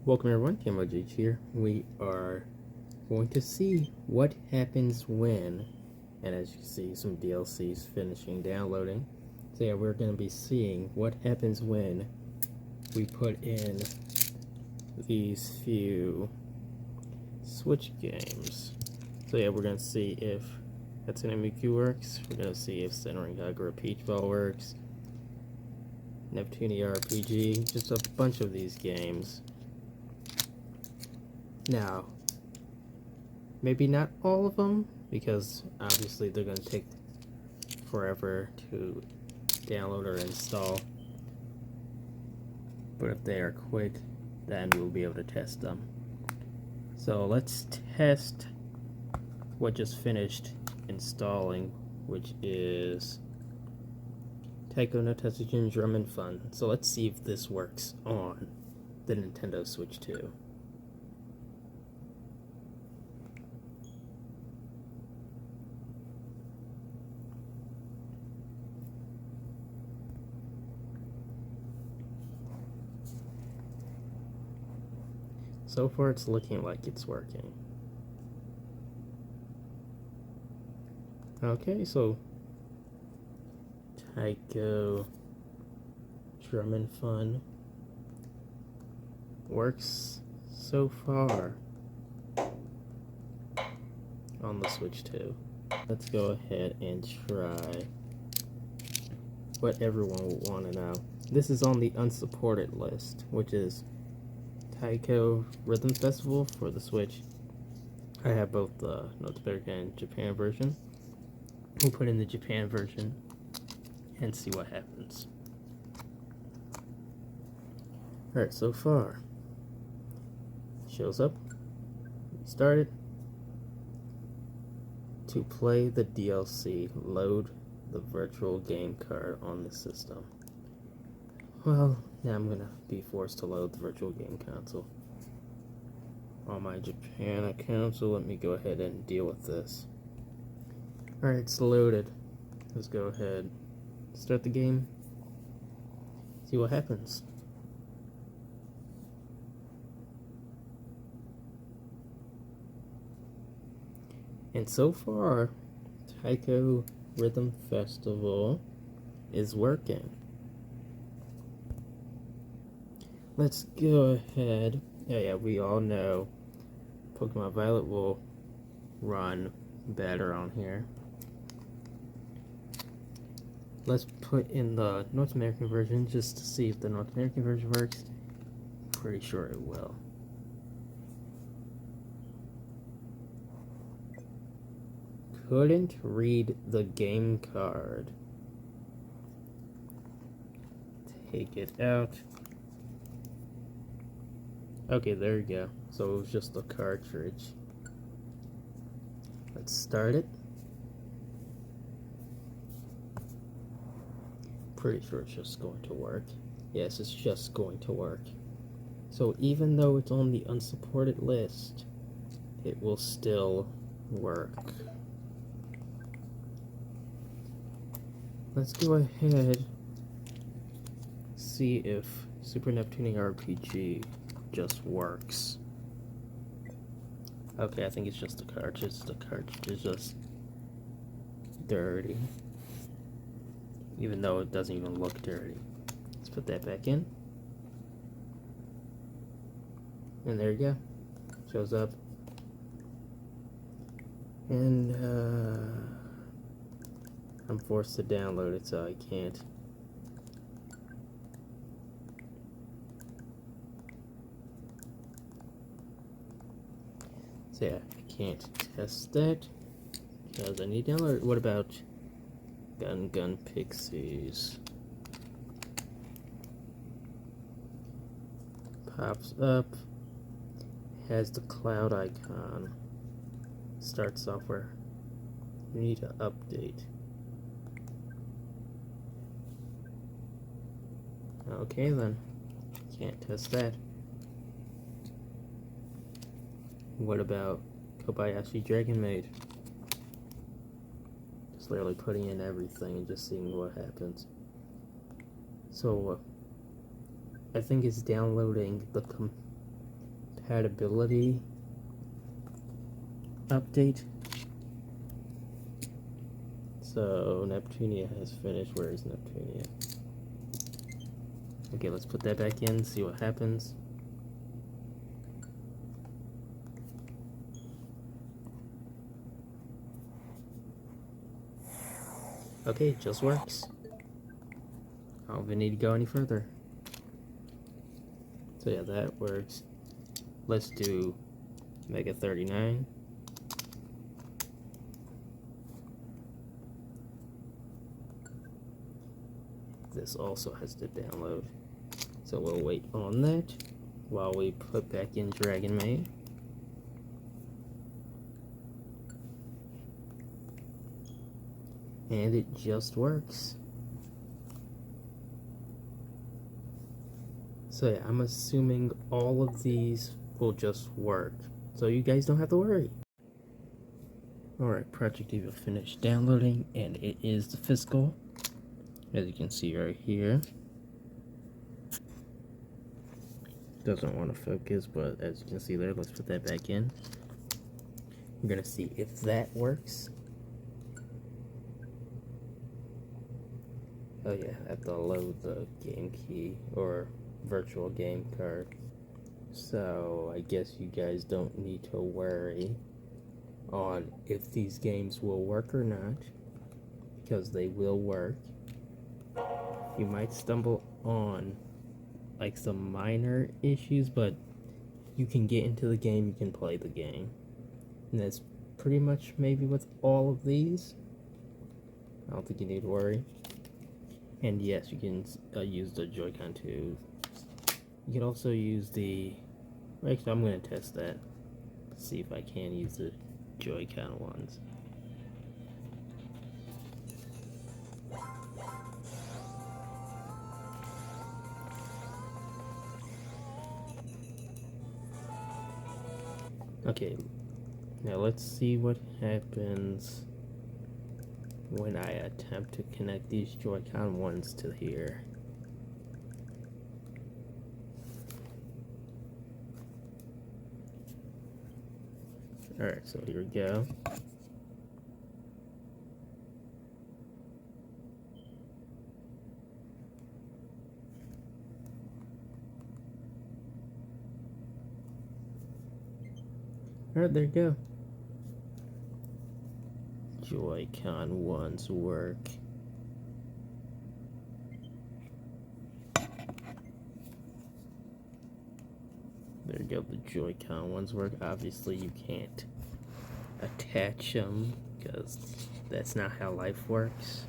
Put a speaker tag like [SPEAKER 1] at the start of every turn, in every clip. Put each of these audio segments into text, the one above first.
[SPEAKER 1] Welcome everyone, TMOGH here. We are going to see what happens when, and as you can see, some DLCs finishing downloading. So yeah, we're going to be seeing what happens when we put in these few Switch games. So yeah, we're going to see if Hatsune Miku works, we're going to see if Senran Kagura Peach Ball works, Neptune RPG, just a bunch of these games. Now, maybe not all of them, because obviously they're going to take forever to download or install. But if they are quick, then we'll be able to test them. So let's test what just finished installing, which is Taiko no Tatsujin Drum & Fun. So let's see if this works on the Nintendo Switch 2. So far, it's looking like it's working. Okay, so Taiko Drum & Fun works so far on the Switch 2. Let's go ahead and try what everyone will want to know. This is on the unsupported list, which is Taiko Rhythm Festival for the Switch. I have both the North American and Japan version. We'll put in the Japan version and see what happens. Alright, so far, shows up, started. To play the DLC, load the virtual game card on the system. Well, now I'm gonna be forced to load the virtual game console on my Japan account, so let me go ahead and deal with this. Alright, it's loaded. Let's go ahead, start the game, see what happens. And so far, Taiko Rhythm Festival is working. Let's go ahead. Yeah, we all know Pokemon Violet will run better on here. Let's put in the North American version just to see if the North American version works. Pretty sure it will. Couldn't read the game card. Take it out. Okay, there you go. So it was just the cartridge. Let's start it. Pretty sure it's just going to work. Yes, it's just going to work. So even though it's on the unsupported list, it will still work. Let's go ahead, see if Super Neptune RPG just works. Okay, I think it's just the cartridge. The cartridge is just dirty, even though it doesn't even look dirty. Let's put that back in. And there you go. Shows up. And I'm forced to download it, so I can't. So yeah, I can't test that because I need to download it. What about Gun Pixies? Pops up, has the cloud icon. Start software. You need to update. Okay then, can't test that. What about Kobayashi Dragon Maid? Just literally putting in everything and just seeing what happens. So I think it's downloading the compatibility update. So Neptunia has finished. Where is Neptunia? Okay, let's put that back in, see what happens. Okay, it just works. I don't even need to go any further. So yeah, that works. Let's do Mega 39. This also has to download. So we'll wait on that while we put back in Dragon Maid. And it just works. So yeah, I'm assuming all of these will just work. So you guys don't have to worry. Alright, Project Eva finished downloading, and it is the physical, as you can see right here. Doesn't want to focus, but as you can see there, let's put that back in. We're gonna see if that works. Oh yeah, I have to load the game key or virtual game card. So I guess you guys don't need to worry on if these games will work or not, because they will work. You might stumble on like some minor issues, but you can get into the game, you can play the game. And that's pretty much maybe with all of these. I don't think you need to worry. And yes, you can use the Joy-Con too. You can also use the... Actually, I'm going to test that. See if I can use the Joy-Con ones. Okay, now let's see what happens when I attempt to connect these Joy-Con ones to here. Alright, so here we go. Alright, there you go. Joy-Con ones work. There you go, the Joy-Con ones work. Obviously you can't attach them because that's not how life works.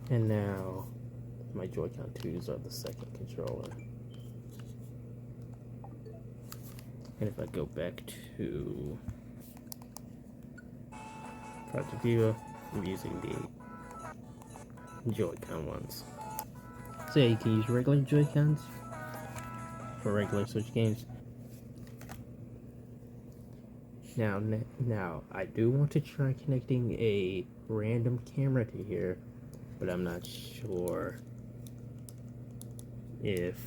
[SPEAKER 1] And now my Joy-Con 2s are the second controller. And if I go back to Project Eva, I'm using the Joy-Con ones. So yeah, you can use regular Joy-Cons for regular Switch games. Now, I do want to try connecting a random camera to here, but I'm not sure if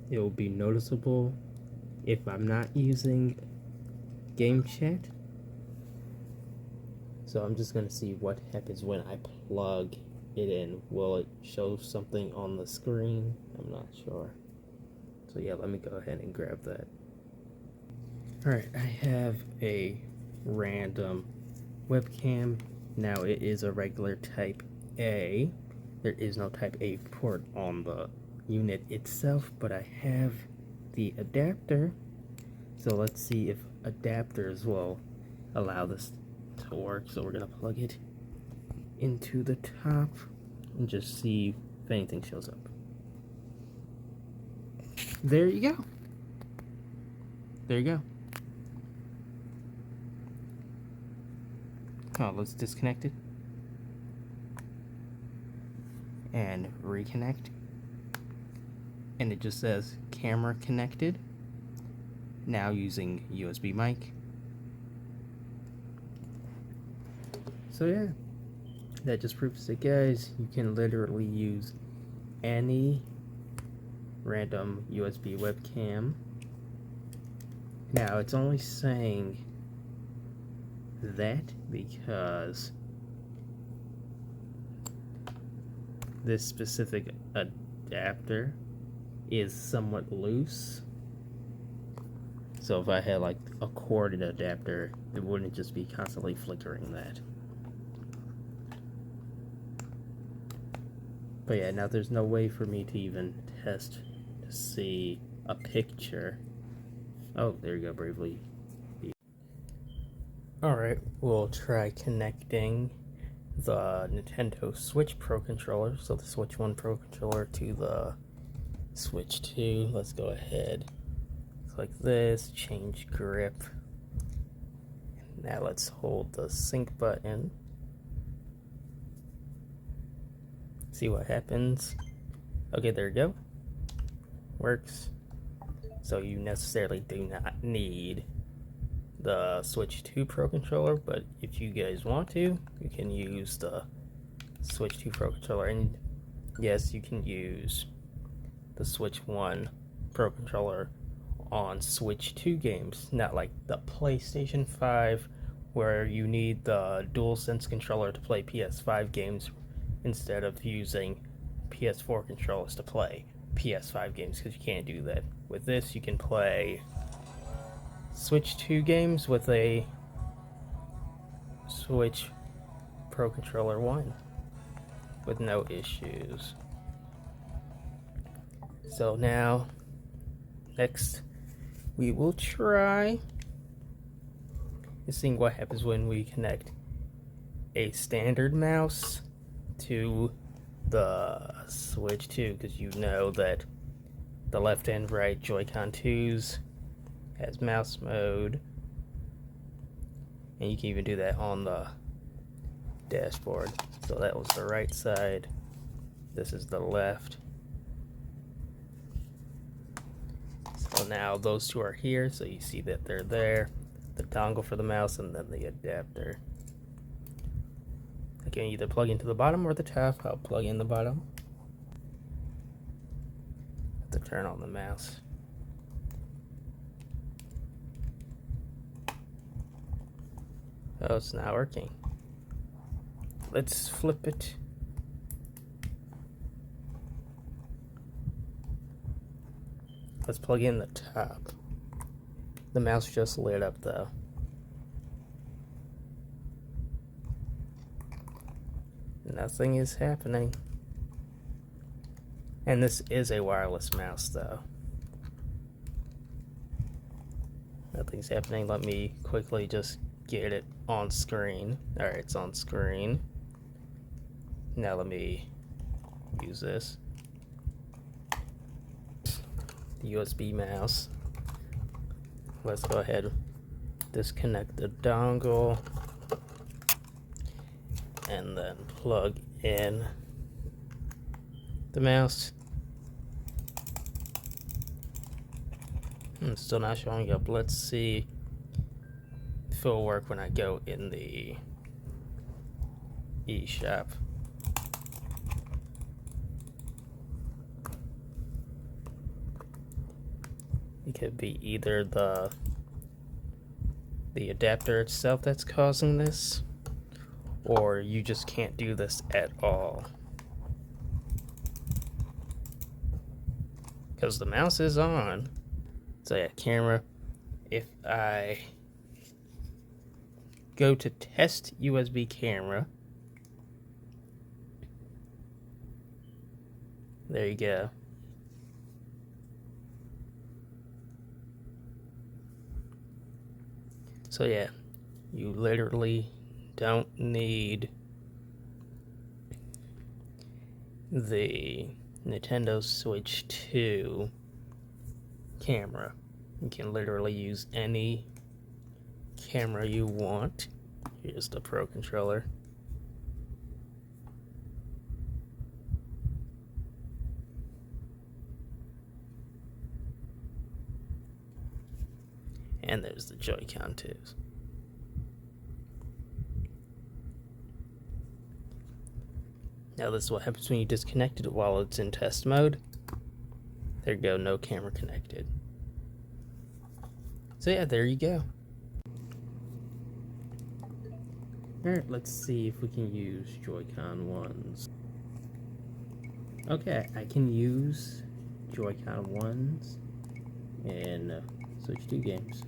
[SPEAKER 1] it will be noticeable if I'm not using game chat. So I'm just gonna see what happens when I plug it in. Will it show something on the screen? I'm not sure. So yeah, let me go ahead and grab that. Alright, I have a random webcam. Now it is a regular type A. There is no type A port on the unit itself, but I have the adapter. So let's see if adapters will allow this to work. So we're gonna plug it into the top and just see if anything shows up. There you go. There you go. Oh, let's disconnect it and reconnect, and it just says camera connected, now using USB mic. So yeah, that just proves it, guys. You can literally use any random USB webcam. Now it's only saying that because this specific adapter is somewhat loose. So if I had like a corded adapter, it wouldn't just be constantly flickering that. But yeah, now there's no way for me to even test to see a picture. Oh, there you go, Bravely. Alright, we'll try connecting the Nintendo Switch Pro controller, so the Switch 1 Pro controller, to the Switch 2. Let's go ahead, click this, change grip. Now let's hold the sync button. See what happens. Okay, there you go. Works. So you necessarily do not need the Switch 2 Pro controller, but if you guys want to, you can use the Switch 2 Pro controller. And yes, you can use the Switch 1 Pro controller on Switch 2 games, not like the PlayStation 5 where you need the DualSense controller to play PS5 games instead of using PS4 controllers to play PS5 games, because you can't do that. With this, you can play Switch 2 games with a Switch Pro Controller 1 with no issues. So now, next, we will try seeing what happens when we connect a standard mouse to the Switch 2, because you know that the left and right Joy-Con 2s has mouse mode, and you can even do that on the dashboard. So that was the right side, this is the left. So now those two are here, so you see that they're there, the dongle for the mouse and then the adapter. I can either plug into the bottom or the top. I'll plug in the bottom. Have to turn on the mouse. Oh, it's not working. Let's flip it. Let's plug in the top. The mouse just lit up though. Nothing is happening. And this is a wireless mouse though. Nothing's happening. Let me quickly just get it on screen. Alright, it's on screen. Now let me use this. The USB mouse. Let's go ahead, disconnect the dongle, and then plug in the mouse. It's still not showing up. Let's see if it'll work when I go in the eShop. It could be either the adapter itself that's causing this, or you just can't do this at all. Because the mouse is on. So yeah, camera. If I go to test USB camera, there you go. So yeah, you literally don't need the Nintendo Switch 2 camera. You can literally use any camera you want. Here's the Pro controller. And there's the Joy-Con 2s. Now this is what happens when you disconnect it while it's in test mode. There you go, no camera connected. So yeah, there you go. Alright, let's see if we can use Joy-Con 1s. Okay, I can use Joy-Con 1s in Switch 2 games.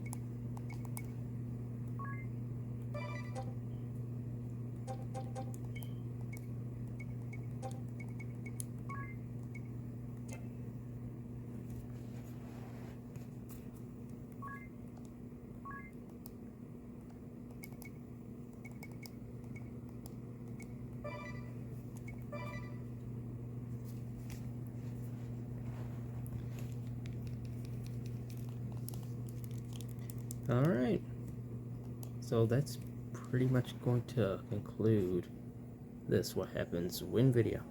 [SPEAKER 1] Alright, so that's pretty much going to conclude this What Happens When video.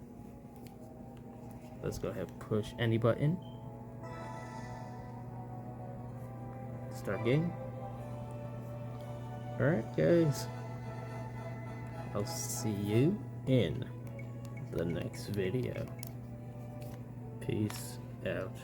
[SPEAKER 1] Let's go ahead and push any button. Start game. Alright guys, I'll see you in the next video. Peace out.